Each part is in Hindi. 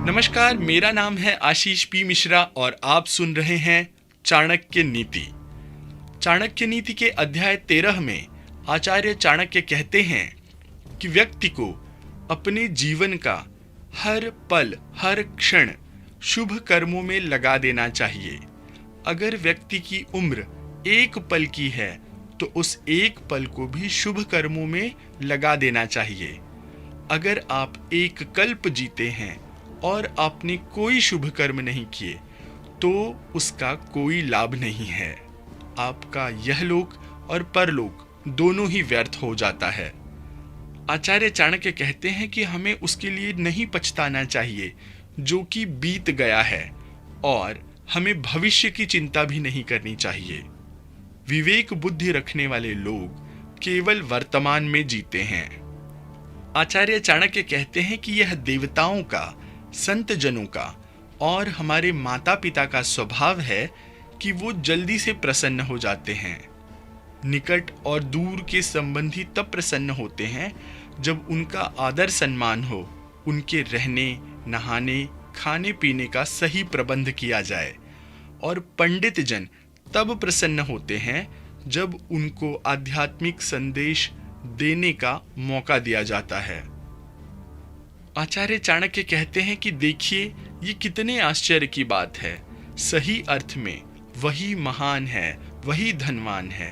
नमस्कार, मेरा नाम है आशीष पी मिश्रा और आप सुन रहे हैं चाणक्य नीति। चाणक्य नीति के अध्याय 13 में आचार्य चाणक्य कहते हैं कि व्यक्ति को अपने जीवन का हर पल हर क्षण शुभ कर्मों में लगा देना चाहिए। अगर व्यक्ति की उम्र एक पल की है तो उस एक पल को भी शुभ कर्मों में लगा देना चाहिए। अगर आप एक कल्प जीते हैं और आपने कोई शुभ कर्म नहीं किए तो उसका कोई लाभ नहीं है। आपका यह लोक और परलोक दोनों ही व्यर्थ हो जाता है। आचार्य चाणक्य कहते हैं कि हमें उसके लिए नहीं पछताना चाहिए जो कि बीत गया है, और हमें भविष्य की चिंता भी नहीं करनी चाहिए। विवेक बुद्धि रखने वाले लोग केवल वर्तमान में जीते हैं। आचार्य चाणक्य कहते हैं कि यह देवताओं का, संत जनों का और हमारे माता पिता का स्वभाव है कि वो जल्दी से प्रसन्न हो जाते हैं। निकट और दूर के संबंधी तब प्रसन्न होते हैं जब उनका आदर सम्मान हो, उनके रहने, नहाने, खाने पीने का सही प्रबंध किया जाए, और पंडित जन तब प्रसन्न होते हैं जब उनको आध्यात्मिक संदेश देने का मौका दिया जाता है। आचार्य चाणक्य कहते हैं कि देखिए, ये कितने आश्चर्य की बात है। सही अर्थ में वही महान है, वही धनवान है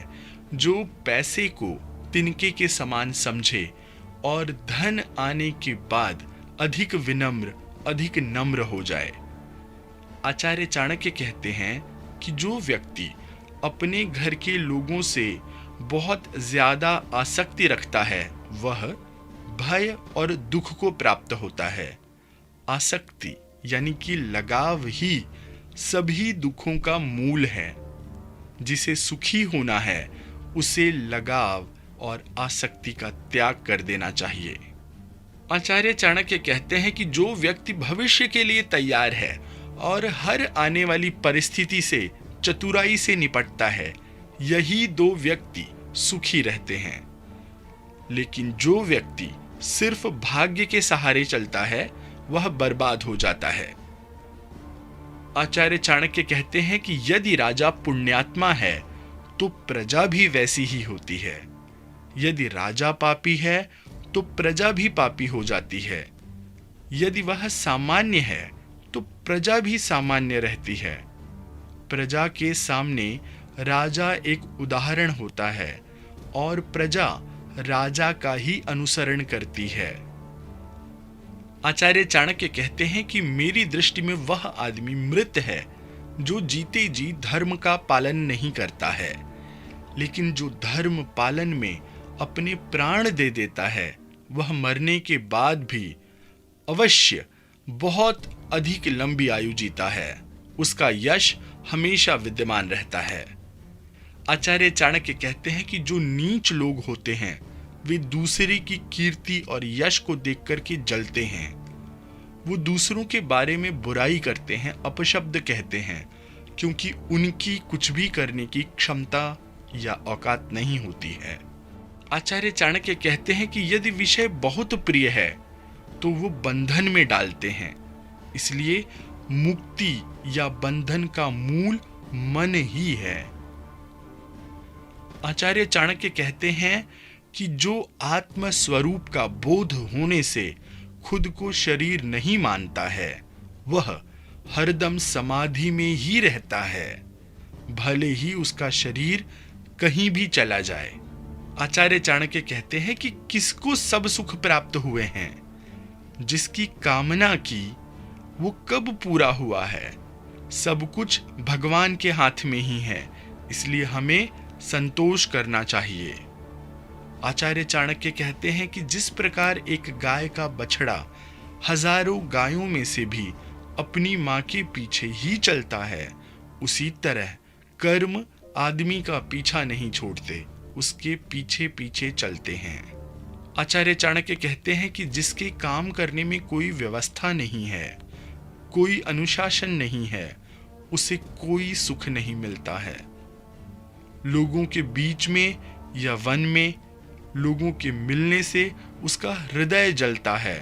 जो पैसे को तिनके के समान समझे और धन आने के बाद अधिक विनम्र, अधिक नम्र हो जाए। आचार्य चाणक्य कहते हैं कि जो व्यक्ति अपने घर के लोगों से बहुत ज्यादा आसक्ति रखता है वह भय और दुख को प्राप्त होता है। आसक्ति यानी कि लगाव ही सभी दुखों का मूल है। जिसे सुखी होना है उसे लगाव और आसक्ति का त्याग कर देना चाहिए। आचार्य चाणक्य कहते हैं कि जो व्यक्ति भविष्य के लिए तैयार है और हर आने वाली परिस्थिति से चतुराई से निपटता है, यही दो व्यक्ति सुखी रहते हैं। लेकिन जो व्यक्ति सिर्फ भाग्य के सहारे चलता है वह बर्बाद हो जाता है। आचार्य चाणक्य कहते हैं कि यदि राजा पुण्यात्मा है तो प्रजा भी वैसी ही होती है। यदि राजा पापी है तो प्रजा भी पापी हो जाती है। यदि वह सामान्य है तो प्रजा भी सामान्य रहती है। प्रजा के सामने राजा एक उदाहरण होता है और प्रजा राजा का ही अनुसरण करती है। आचार्य चाणक्य कहते हैं कि मेरी दृष्टि में वह आदमी मृत है जो जीते जी धर्म का पालन नहीं करता है, लेकिन जो धर्म पालन में अपने प्राण दे देता है वह मरने के बाद भी अवश्य बहुत अधिक लंबी आयु जीता है। उसका यश हमेशा विद्यमान रहता है। आचार्य चाणक्य कहते हैं कि जो नीच लोग होते हैं वे दूसरे की कीर्ति और यश को देख कर के जलते हैं। वो दूसरों के बारे में बुराई करते हैं, अपशब्द कहते हैं, क्योंकि उनकी कुछ भी करने की क्षमता या औकात नहीं होती है। आचार्य चाणक्य कहते हैं कि यदि विषय बहुत प्रिय है तो वो बंधन में डालते हैं। इसलिए मुक्ति या बंधन का मूल मन ही है। आचार्य चाणक्य कहते हैं कि जो आत्म स्वरूप का बोध होने से खुद को शरीर नहीं मानता है वह हरदम समाधि में ही रहता है, भले ही उसका शरीर कहीं भी चला जाए। आचार्य चाणक्य कहते हैं कि किसको सब सुख प्राप्त हुए हैं, जिसकी कामना की वो कब पूरा हुआ है। सब कुछ भगवान के हाथ में ही है, इसलिए हमें संतोष करना चाहिए। आचार्य चाणक्य कहते हैं कि जिस प्रकार एक गाय का बछड़ा हजारों गायों में से भी अपनी मां के पीछे ही चलता है, उसी तरह कर्म आदमी का पीछा नहीं छोड़ते, उसके पीछे पीछे चलते हैं। आचार्य चाणक्य कहते हैं कि जिसके काम करने में कोई व्यवस्था नहीं है, कोई अनुशासन नहीं है, उसे कोई सुख नहीं मिलता है। लोगों के बीच में या वन में लोगों के मिलने से उसका हृदय जलता है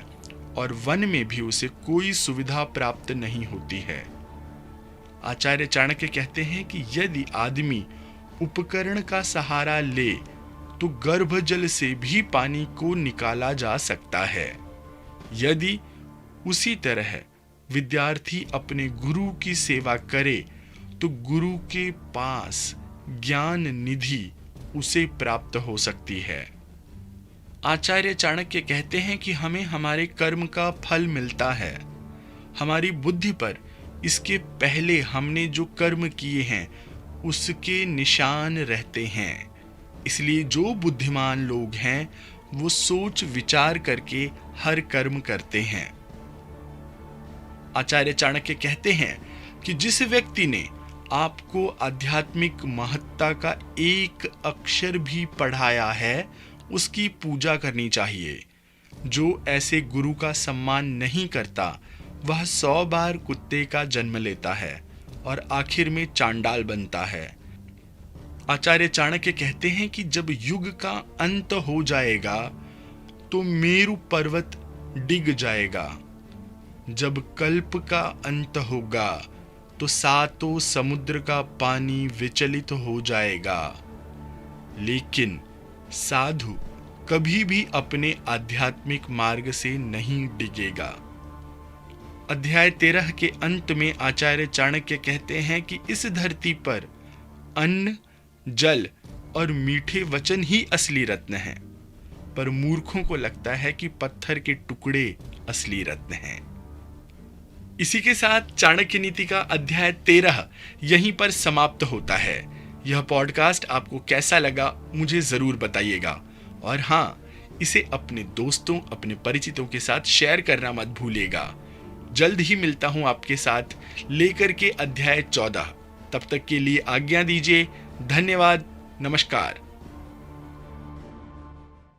और वन में भी उसे कोई सुविधा प्राप्त नहीं होती है। आचार्य चाणक्य कहते हैं कि यदि आदमी उपकरण का सहारा ले तो गर्भजल से भी पानी को निकाला जा सकता है। यदि उसी तरह विद्यार्थी अपने गुरु की सेवा करे तो गुरु के पास ज्ञान निधि उसे प्राप्त हो सकती है। आचार्य चाणक्य कहते हैं कि हमें हमारे कर्म का फल मिलता है। हमारी बुद्धि पर इसके पहले हमने जो कर्म किए हैं उसके निशान रहते हैं। इसलिए जो बुद्धिमान लोग हैं वो सोच विचार करके हर कर्म करते हैं। आचार्य चाणक्य कहते हैं कि जिस व्यक्ति ने आपको आध्यात्मिक महत्ता का एक अक्षर भी पढ़ाया है उसकी पूजा करनी चाहिए। जो ऐसे गुरु का सम्मान नहीं करता वह 100 बार कुत्ते का जन्म लेता है और आखिर में चांडाल बनता है। आचार्य चाणक्य कहते हैं कि जब युग का अंत हो जाएगा तो मेरु पर्वत डिग जाएगा। जब कल्प का अंत होगा तो सातों समुद्र का पानी विचलित हो जाएगा। लेकिन साधु कभी भी अपने आध्यात्मिक मार्ग से नहीं डिगेगा। अध्याय 13 के अंत में आचार्य चाणक्य कहते हैं कि इस धरती पर अन्न, जल और मीठे वचन ही असली रत्न हैं, पर मूर्खों को लगता है कि पत्थर के टुकड़े असली रत्न हैं। इसी के साथ चाणक्य नीति का अध्याय 13 यहीं पर समाप्त होता है। यह पॉडकास्ट आपको कैसा लगा मुझे जरूर बताइएगा, और हाँ, इसे अपने दोस्तों, अपने परिचितों के साथ शेयर करना मत भूलिएगा। जल्द ही मिलता हूं आपके साथ लेकर के अध्याय 14। तब तक के लिए आज्ञा दीजिए। धन्यवाद। नमस्कार।